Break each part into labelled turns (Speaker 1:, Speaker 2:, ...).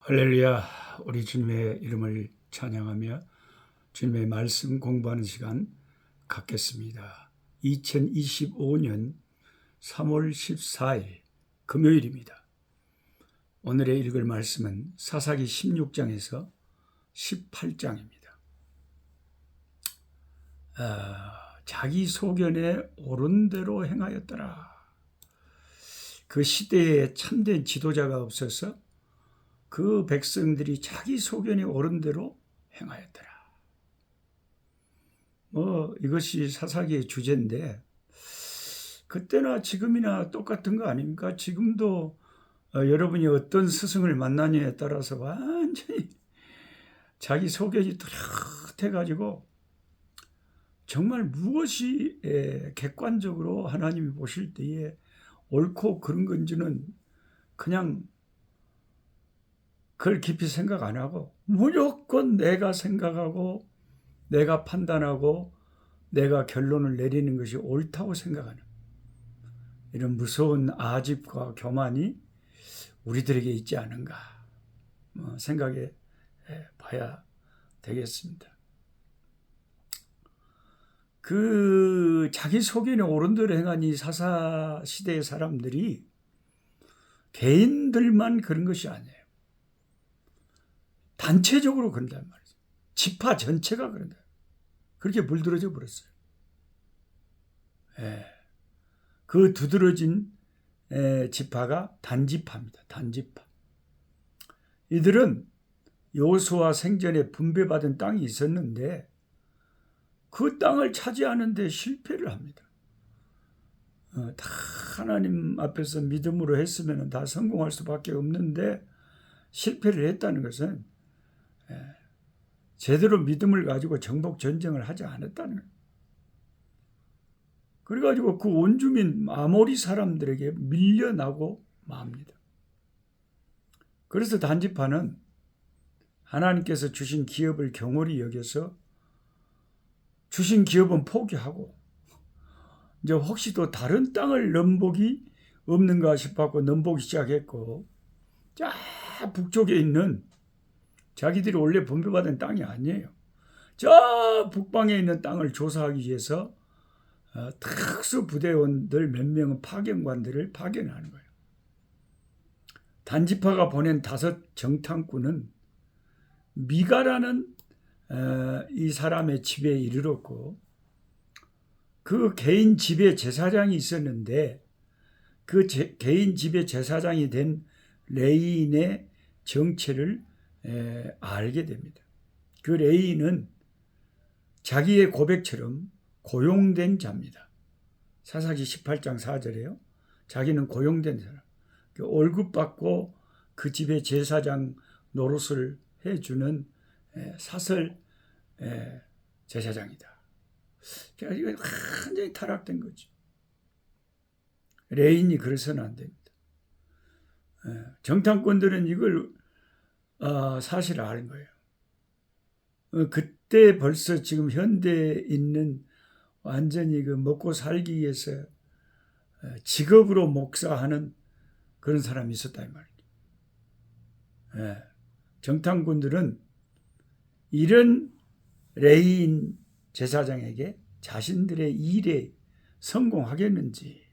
Speaker 1: 할렐루야, 우리 주님의 이름을 찬양하며 주님의 말씀 공부하는 시간 갖겠습니다. 2025년 3월 14일 금요일입니다. 오늘의 읽을 말씀은 사사기 16장에서 18장입니다. 자기 소견에 옳은 대로 행하였더라. 그 시대에 참된 지도자가 없어서 그 백성들이 자기 소견에 옳은 대로 행하였더라. 이것이 사사기의 주제인데 그때나 지금이나 똑같은 거 아닙니까? 지금도 여러분이 어떤 스승을 만나냐에 따라서 완전히 자기 소견이 뚜렷해가지고 정말 무엇이 객관적으로 하나님이 보실 때에 옳고 그른 건지는 그냥 그걸 깊이 생각 안 하고 무조건 내가 생각하고 내가 판단하고 내가 결론을 내리는 것이 옳다고 생각하는 이런 무서운 아집과 교만이 우리들에게 있지 않은가 생각해 봐야 되겠습니다. 그 자기 소견에 옳은 대로 행한 이 사사 시대의 사람들이 개인들만 그런 것이 아니에요. 단체적으로 그런단 말이죠. 지파 전체가 그런다. 그렇게 물들어져 버렸어요. 그 두드러진 지파가 단지파입니다. 단지파. 이들은 여호수아 생전에 분배받은 땅이 있었는데 그 땅을 차지하는 데 실패를 합니다. 다 하나님 앞에서 믿음으로 했으면 다 성공할 수밖에 없는데 실패를 했다는 것은 제대로 믿음을 가지고 정복 전쟁을 하지 않았다는 거예요. 그래가지고 그 온주민 아모리 사람들에게 밀려나고 맙니다. 그래서 단지파는 하나님께서 주신 기업을 경홀히 여겨서 주신 기업은 포기하고 이제 혹시 또 다른 땅을 넘보기 없는가 싶었고 넘보기 시작했고 저 북쪽에 있는 자기들이 원래 분배받은 땅이 아니에요. 저 북방에 있는 땅을 조사하기 위해서 특수부대원들 몇 명은 파견관들을 파견하는 거예요. 단지파가 보낸 5 정탐꾼은 미가라는 이 사람의 집에 이르렀고 그 개인 집에 제사장이 있었는데 그 개인 집에 제사장이 된 레인의 정체를 알게 됩니다. 그 레인은 자기의 고백처럼 고용된 자입니다. 사사기 18장 4절에요. 자기는 고용된 사람. 월급 받고 그 집의 제사장 노릇을 해주는 사설 제사장이다. 이거 완전히 타락된 거죠. 레인이 그래서는 안 됩니다. 정탐꾼들은 이걸 사실을 아는 거예요. 그때 벌써 지금 현대에 있는 완전히 그 먹고 살기 위해서 직업으로 목사하는 그런 사람이 있었다 이 말이죠. 정탐꾼들은 이런 레인 제사장에게 자신들의 일에 성공하겠는지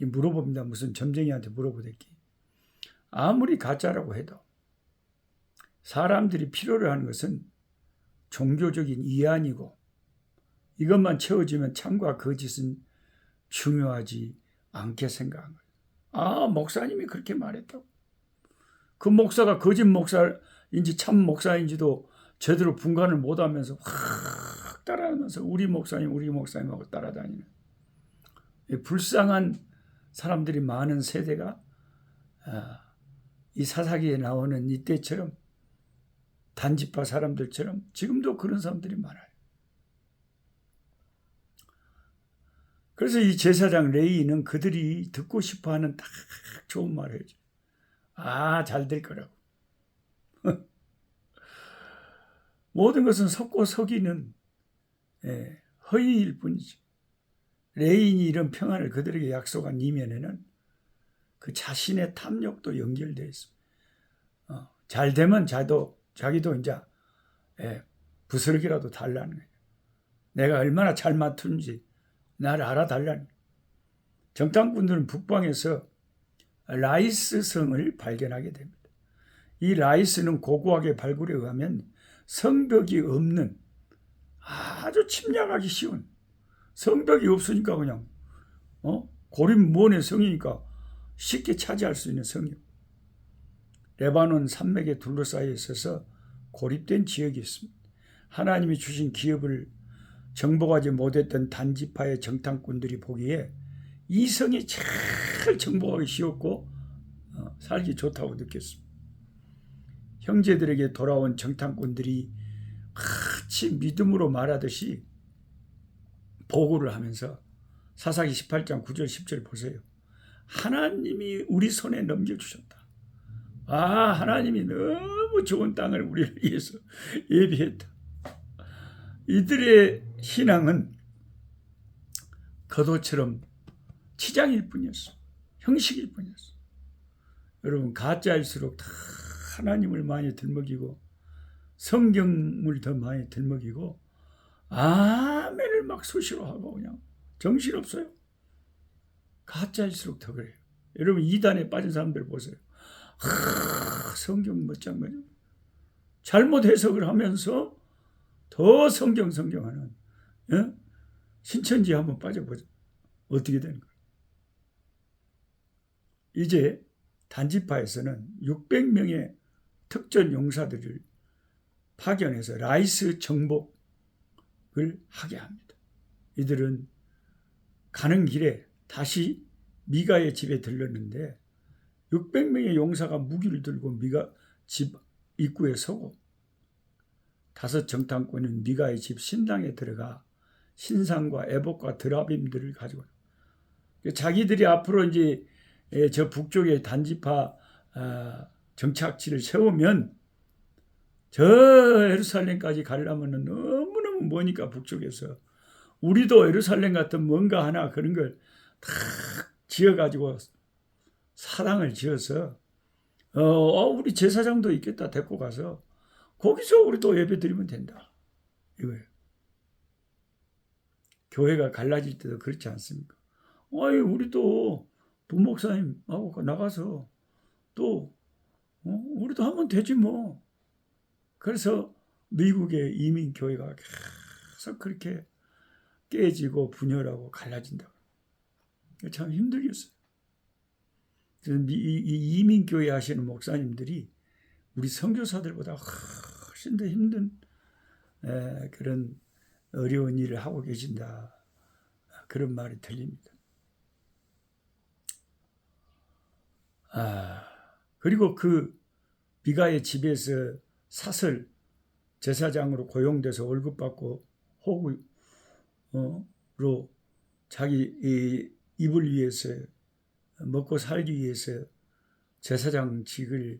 Speaker 1: 물어봅니다. 무슨 점쟁이한테 물어보랬기. 아무리 가짜라고 해도 사람들이 필요로 하는 것은 종교적인 이안이고 이것만 채워지면 참과 거짓은 중요하지 않게 생각한 거예요. 목사님이 그렇게 말했다고. 그 목사가 거짓 목사인지 참 목사인지도 제대로 분간을 못하면서 확 따라하면서 우리 목사님하고 따라다니는 불쌍한 사람들이 많은 세대가 이 사사기에 나오는 이때처럼 단지파 사람들처럼 지금도 그런 사람들이 많아요. 그래서 이 제사장 레이는 그들이 듣고 싶어하는 딱 좋은 말을 해줘. 잘 될 거라고. 모든 것은 섞고 속이는 허위일 뿐이죠. 레인이 이런 평안을 그들에게 약속한 이면에는 그 자신의 탐욕도 연결되어 있습니다. 잘 되면 자기도 이제 부스러기라도 달라는 거예요. 내가 얼마나 잘 맡는지 나를 알아달라는 거예요. 정탐꾼들은 북방에서 라이스성을 발견하게 됩니다. 이 라이스는 고고학의 발굴에 의하면 성벽이 없는 아주 침략하기 쉬운, 성벽이 없으니까 그냥 고립문의 성이니까 쉽게 차지할 수 있는 성이고, 레바논 산맥에 둘러싸여 있어서 고립된 지역이 있습니다. 하나님이 주신 기업을 정복하지 못했던 단지파의 정탐꾼들이 보기에 이 성이 제일 정복하기 쉬웠고 살기 좋다고 느꼈습니다. 형제들에게 돌아온 정탐꾼들이 마치 믿음으로 말하듯이 보고를 하면서 사사기 18장 9절 10절 보세요. 하나님이 우리 손에 넘겨주셨다. 하나님이 너무 좋은 땅을 우리를 위해서 예비했다. 이들의 신앙은 겉옷처럼 치장일 뿐이었어. 형식일 뿐이었어. 여러분, 가짜일수록 다 하나님을 많이 들먹이고 성경을 더 많이 들먹이고 아멘을 막 수시로 하고 그냥 정신없어요. 가짜일수록 더 그래요. 여러분, 이단에 빠진 사람들 보세요. 성경 멋장거려. 잘못 해석을 하면서 더 성경하는 신천지에 한번 빠져보자. 어떻게 되는 거예요? 이제 단지파에서는 600명의 특전 용사들을 파견해서 라이스 정복을 하게 합니다. 이들은 가는 길에 다시 미가의 집에 들렀는데 600명의 용사가 무기를 들고 미가 집 입구에 서고 5 정탐꾼은 미가의 집 신당에 들어가 신상과 에봇과 드라빔들을 가지고 자기들이 앞으로 이제 저 북쪽의 단지파 정착지를 세우면 저 예루살렘까지 가려면 너무너무 머니까 북쪽에서 우리도 예루살렘 같은 뭔가 하나 그런 걸 다 지어가지고 사당을 지어서 우리 제사장도 있겠다 데리고 가서 거기서 우리도 예배 드리면 된다 이거예요. 교회가 갈라질 때도 그렇지 않습니까? 우리도 부목사님하고 나가서 또 우리도 하면 되지 뭐. 그래서 미국의 이민교회가 계속 그렇게 깨지고 분열하고 갈라진다. 참 힘들겠어요. 이 이민교회 하시는 목사님들이 우리 선교사들보다 훨씬 더 힘든 그런 어려운 일을 하고 계신다. 그런 말이 들립니다. 그리고 그 미가의 집에서 사슬 제사장으로 고용돼서 월급 받고 호구로 자기 입을 위해서 먹고 살기 위해서 제사장직을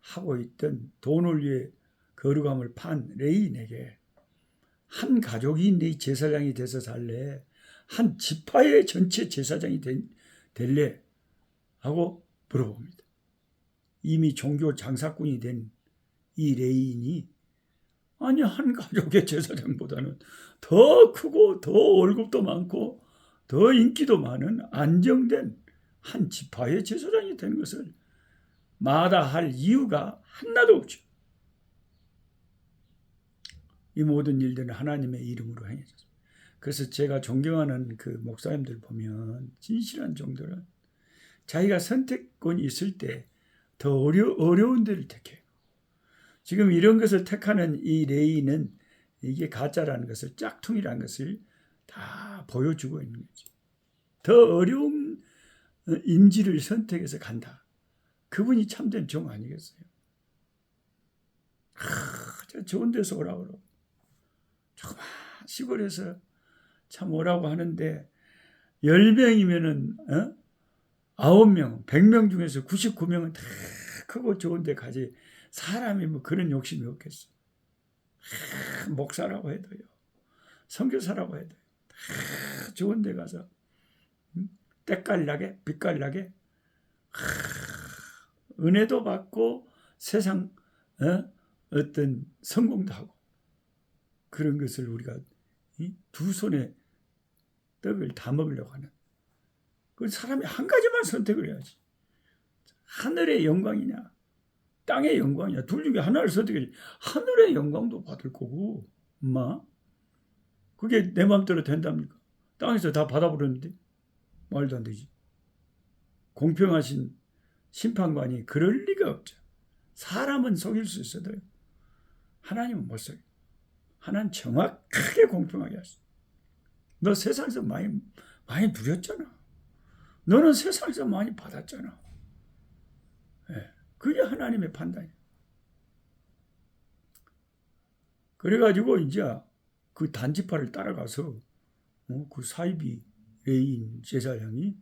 Speaker 1: 하고 있던 돈을 위해 거룩함을 판 레인에게 한 가족이 네 제사장이 돼서 살래? 한 지파의 전체 제사장이 될래? 하고 물어봅니다. 이미 종교 장사꾼이 된 이 레인이 아니 한 가족의 제사장보다는 더 크고 더 월급도 많고 더 인기도 많은 안정된 한 지파의 제사장이 되는 것을 마다할 이유가 하나도 없죠. 이 모든 일들은 하나님의 이름으로 행해졌습니다. 그래서 제가 존경하는 그 목사님들 보면 진실한 종들은 자기가 선택권이 있을 때 더 어려운 데를 택해요. 지금 이런 것을 택하는 이 레이는 이게 가짜라는 것을, 짝퉁이라는 것을 다 보여주고 있는 거죠. 더 어려운 임지를 선택해서 간다. 그분이 참된 종 아니겠어요? 좋은 데서 오라고 그러고 조그만 시골에서 참 오라고 하는데 10명이면은 9명, 100명 중에서 99명은 다 크고 좋은 데 가지 사람이 뭐 그런 욕심이 없겠어. 목사라고 해도요. 선교사라고 해도요. 다 좋은 데 가서 때깔나게 빛깔나게 은혜도 받고 세상 어떤 성공도 하고 그런 것을 우리가 두 손에 떡을 다 먹으려고 하는 그 사람이 한 가지만 선택을 해야지. 하늘의 영광이냐 땅의 영광이냐 둘 중에 하나를 선택해야지. 하늘의 영광도 받을 거고 그게 내 마음대로 된답니까? 땅에서 다 받아버렸는데 말도 안 되지. 공평하신 심판관이 그럴 리가 없죠. 사람은 속일 수 있어도 하나님은 못 속여. 하나님 정확하게 공평하게 하시오. 너 세상에서 많이 누렸잖아. 너는 세상에서 많이 받았잖아. 그게 하나님의 판단이야. 그래가지고 이제 그 단지파를 따라가서 그 사이비 레인 제사장이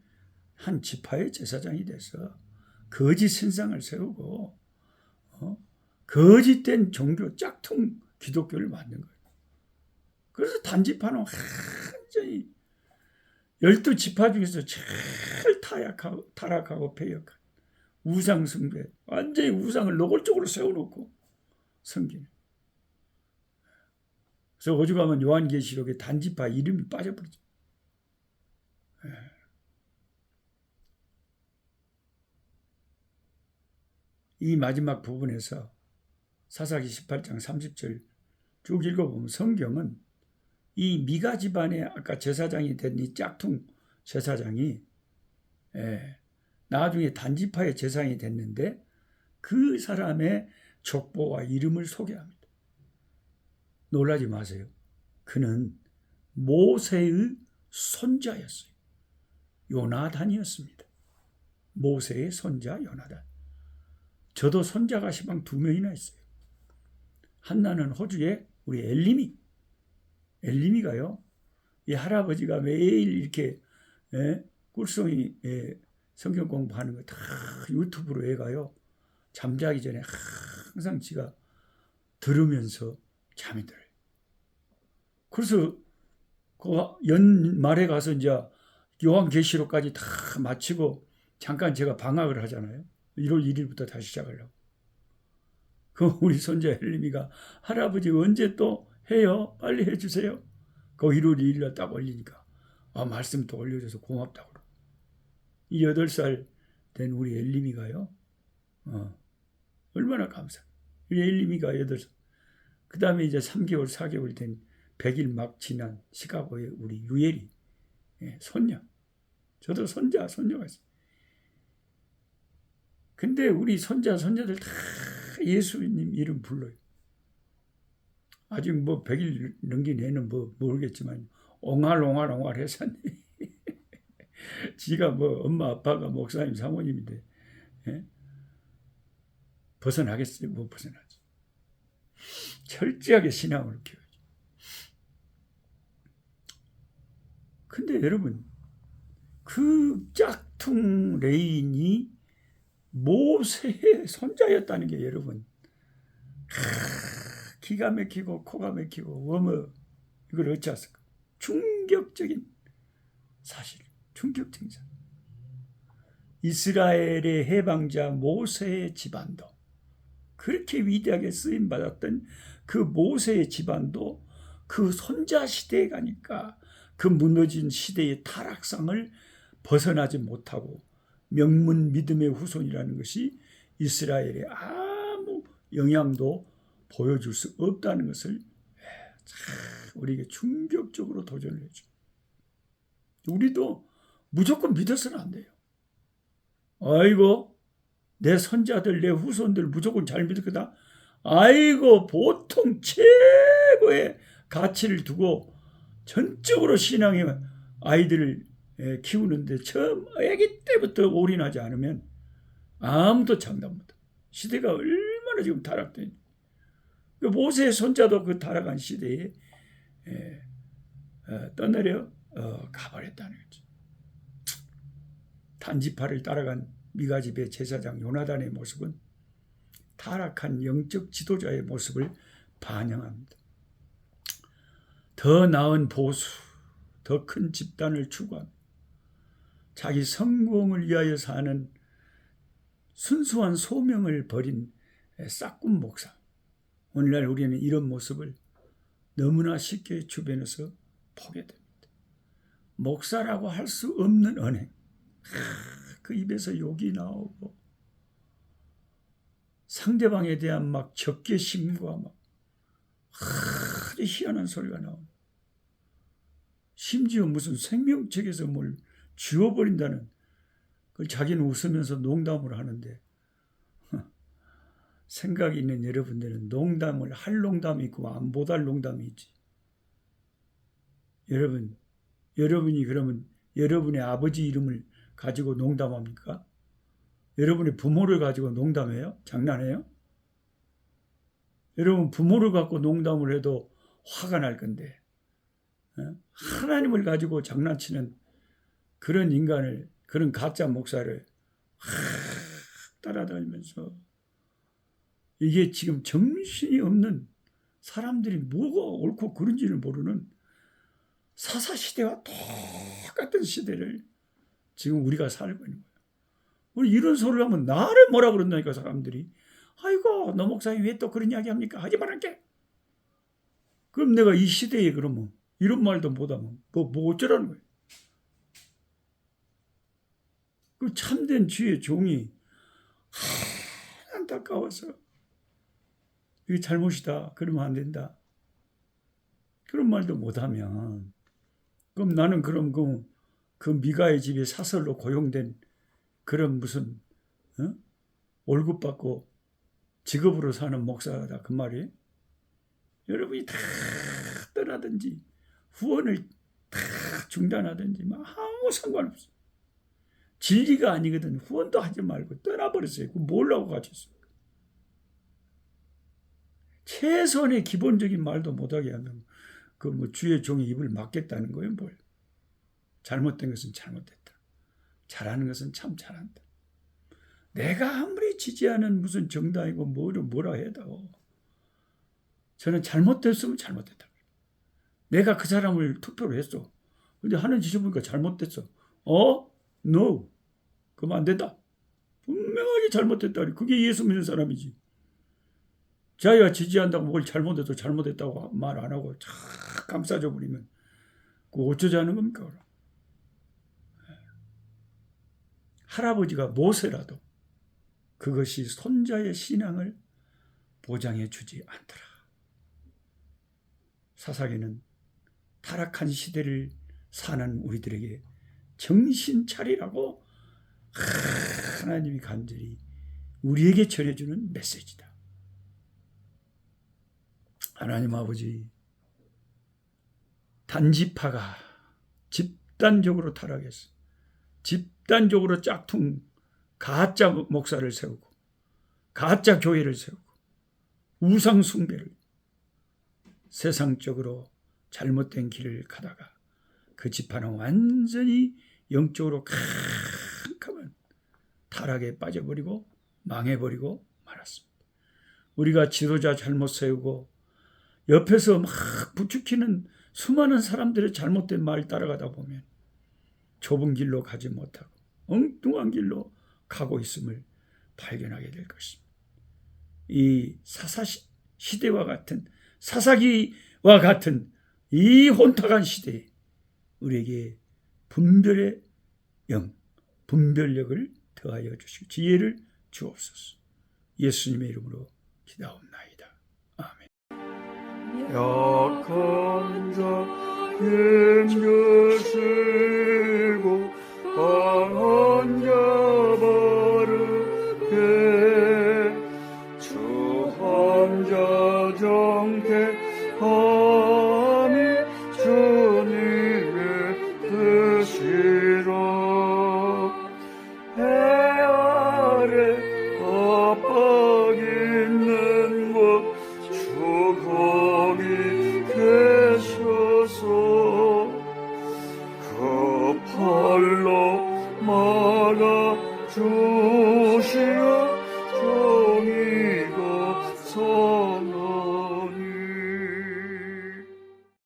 Speaker 1: 한 지파의 제사장이 돼서 거짓 신상을 세우고 거짓된 종교 짝퉁 기독교를 만든 거예요. 그래서 단지파는 완전히 12지파 중에서 제일 타락하고 패역한 우상 숭배, 완전히 우상을 노골적으로 세워놓고 섬기는. 그래서 오죽하면 요한계시록에 단지파 이름이 빠져버리죠. 이 마지막 부분에서 사사기 18장 30절 쭉 읽어보면 성경은 이 미가 집안의 아까 제사장이 된 이 짝퉁 제사장이 나중에 단지파의 제사장이 됐는데 그 사람의 족보와 이름을 소개합니다. 놀라지 마세요. 그는 모세의 손자였어요. 요나단이었습니다. 모세의 손자 요나단. 저도 손자가 시방 2명이나 있어요. 하나는 호주의 우리 엘리미가요. 이 할아버지가 매일 이렇게 꿀송이 성경 공부하는 거 다 유튜브로 해가요. 잠자기 전에 항상 지가 들으면서 잠이 들어요. 그래서 그 연말에 가서 이제 요한계시록까지 다 마치고 잠깐 제가 방학을 하잖아요. 1월 1일부터 다시 시작하려고. 그 우리 손자 헬림이가 할아버지 언제 또 해요? 빨리 해주세요. 그 1월 2일날 딱 올리니까 말씀 또 올려줘서 고맙다고. 이 8살 된 우리 엘림이가요. 얼마나 감사해요. 우리 엘림이가 8살. 그 다음에 이제 3개월 4개월 된 100일 막 지난 시카고의 우리 유엘이 손녀. 저도 손자가 있어요. 근데 우리 손자들 다 예수님 이름 불러요. 아직 100일 넘긴 애는 모르겠지만 옹알옹알 해서네. 지가 엄마 아빠가 목사님 사모님인데 벗어나겠어요? 못 벗어나지. 철저하게 신앙을 키워야죠. 근데 여러분 그 짝퉁 레인이 모세의 손자였다는 게 여러분 기가 막히고 코가 막히고 이걸 어찌하실까? 충격적인 사실. 충격적인 사실. 이스라엘의 해방자 모세의 집안도 그렇게 위대하게 쓰임받았던 그 모세의 집안도 그 손자 시대에 가니까 그 무너진 시대의 타락상을 벗어나지 못하고 명문 믿음의 후손이라는 것이 이스라엘에 아무 영향도 보여줄 수 없다는 것을 우리에게 충격적으로 도전을 해줘. 우리도 무조건 믿어서는 안 돼요. 아이고 내 손자들 내 후손들 무조건 잘 믿을 거다. 아이고 보통 최고의 가치를 두고 전적으로 신앙의 아이들을 키우는데 처음 아기 때부터 올인하지 않으면 아무도 장담 못해. 시대가 얼마나 지금 타락된. 모세의 손자도 그 타락한 시대에 떠내려 가버렸다는 거지. 단지파를 따라간 미가 집의 제사장 요나단의 모습은 타락한 영적 지도자의 모습을 반영합니다. 더 나은 보수, 더 큰 집단을 추구합니다. 자기 성공을 위하여 사는 순수한 소명을 버린 싹군 목사. 오늘날 우리는 이런 모습을 너무나 쉽게 주변에서 보게 됩니다. 목사라고 할 수 없는 언행. 그 입에서 욕이 나오고 상대방에 대한 막 적개심과 막 아주 희한한 소리가 나옵니다. 심지어 무슨 생명책에서 뭘 지워버린다는 그걸 자기는 웃으면서 농담을 하는데 생각이 있는 여러분들은 농담을 할 농담이 있고 안 못할 농담이 있지. 여러분이 그러면 여러분의 아버지 이름을 가지고 농담합니까? 여러분의 부모를 가지고 농담해요? 장난해요? 여러분 부모를 갖고 농담을 해도 화가 날 건데 하나님을 가지고 장난치는 그런 인간을, 그런 가짜 목사를 따라다니면서 이게 지금 정신이 없는 사람들이 뭐가 옳고 그른지를 모르는 사사시대와 똑같은 시대를 지금 우리가 살고 있는 거예요. 우리 이런 소리를 하면 나를 뭐라 그런다니까 사람들이. 아이고 너 목사님 왜 또 그런 이야기 합니까? 하지 말할게. 그럼 내가 이 시대에 그러면 이런 말도 못하면 뭐 어쩌라는 거예요. 그 참된 주의 종이 안타까워서 이게 잘못이다. 그러면 안 된다. 그런 말도 못하면 그럼 나는 그럼 그 미가의 집에 사설로 고용된 그런 무슨 월급 받고 직업으로 사는 목사다 그 말이에요. 여러분이 다 떠나든지 후원을 다 중단하든지 아무 상관없어요. 진리가 아니거든. 후원도 하지 말고 떠나버렸어요. 그 뭘라고 가르쳤어요. 최소한의 기본적인 말도 못하게 하면 그 뭐 주의 종이 입을 막겠다는 거예요. 뭘. 잘못된 것은 잘못됐다. 잘하는 것은 참 잘한다. 내가 아무리 지지하는 무슨 정당이고 뭐라 해도 저는 잘못됐으면 잘못됐다. 내가 그 사람을 투표를 했어. 근데 하는 짓을 보니까 잘못됐어. No. 그러면 안 된다. 분명하게 잘못됐다. 그게 예수 믿는 사람이지. 자기가 지지한다고 뭘 잘못해도 잘못했다고 말 안 하고 쫙 감싸줘 버리면 그거 어쩌자는 겁니까? 할아버지가 모세라도 그것이 손자의 신앙을 보장해 주지 않더라. 사사기는 타락한 시대를 사는 우리들에게 정신 차리라고 하나님이 간절히 우리에게 전해주는 메시지다. 하나님 아버지, 단지파가 집단적으로 타락했어. 집단적으로 짝퉁 가짜 목사를 세우고 가짜 교회를 세우고 우상 숭배를 세상적으로 잘못된 길을 가다가 그 지파는 완전히 영적으로 캄캄한 타락에 빠져버리고 망해버리고 말았습니다. 우리가 지도자 잘못 세우고 옆에서 막 부추기는 수많은 사람들의 잘못된 말 따라가다 보면 좁은 길로 가지 못하고 엉뚱한 길로 가고 있음을 발견하게 될 것입니다. 이 사사시대와 같은 사사기와 같은 이 혼탁한 시대에 우리에게 분별의 영, 분별력을 더하여 주시고 지혜를 주옵소서. 예수님의 이름으로 기도하옵나이다. 아멘.